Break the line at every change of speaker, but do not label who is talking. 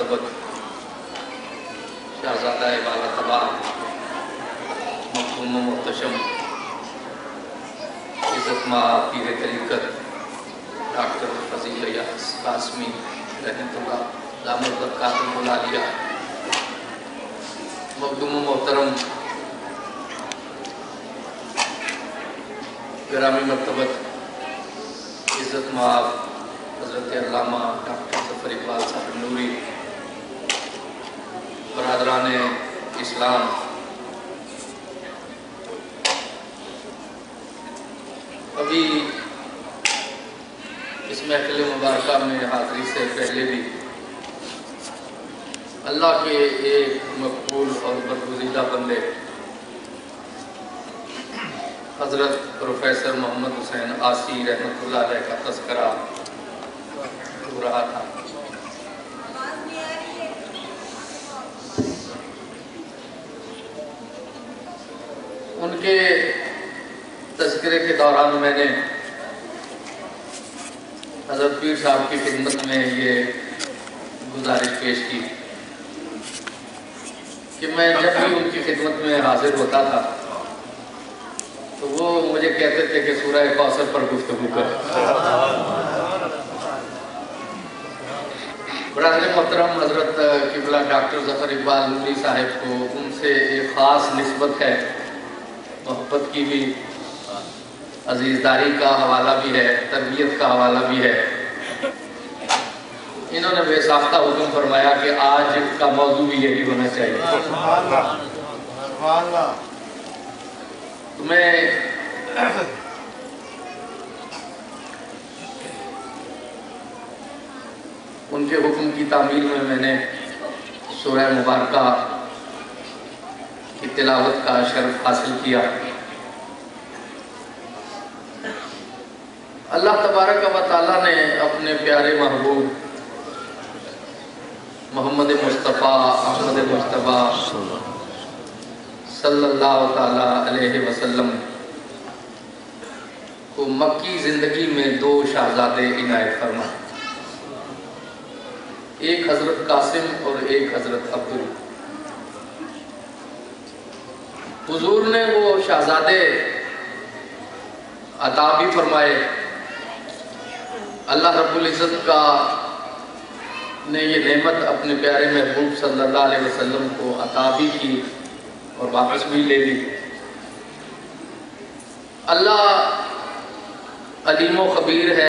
مرتبت شہزادہ بالا تباہ مخدوم و محتشم عزت مآب پیر طریقت ڈاکٹر فضیل الیاس قاسمی رحمۃ اللہ دامت برکاتہ العالیہ، مخدوم و محترم گرامی مرتبت عزت مآب حضرت علامہ ڈاکٹر ظفر اقبال صاحب نوری، برادران اسلام، ابھی اس محفل مبارکہ میں حاضری سے پہلے بھی اللہ کے ایک مقبول اور برگزیدہ بندے حضرت پروفیسر محمد حسین آسی رحمۃ اللہ علیہ کا تذکرہ ہو رہا تھا۔ ان کے تذکرے کے دوران میں نے حضرت پیر صاحب کی خدمت میں یہ گزارش پیش کی کہ میں جب بھی ان کی خدمت میں حاضر ہوتا تھا تو وہ مجھے کہتے تھے کہ سورہ کوثر پر گفتگو کر۔ برادر محترم حضرت قبلہ ڈاکٹر ظفر اقبال نوری صاحب کو ان سے ایک خاص نسبت ہے، محبت کی بھی، عزیزداری کا حوالہ بھی ہے، تربیت کا حوالہ بھی ہے۔ انہوں نے بے ساختہ حکم فرمایا کہ آج کا موضوع بھی یہی ہونا چاہیے۔ تو میں ان کے حکم کی تعمیل میں نے سورہ مبارکہ کی تلاوت کا شرف حاصل کیا۔ اللہ تبارک و تعالیٰ نے اپنے پیارے محبوب محمد مصطفیٰ احمد مصطفیٰ صلی اللہ تعالیٰ علیہ وسلم کو مکی زندگی میں دو شہزادے عنایت فرمائے، ایک حضرت قاسم اور ایک حضرت عبدل۔ حضور نے وہ شہزادے عطا بھی فرمائے، اللہ رب العزت کا نے یہ نعمت اپنے پیارے محبوب صلی اللہ علیہ وسلم کو عطا بھی کی اور واپس بھی لے لی۔ اللہ علیم و خبیر ہے۔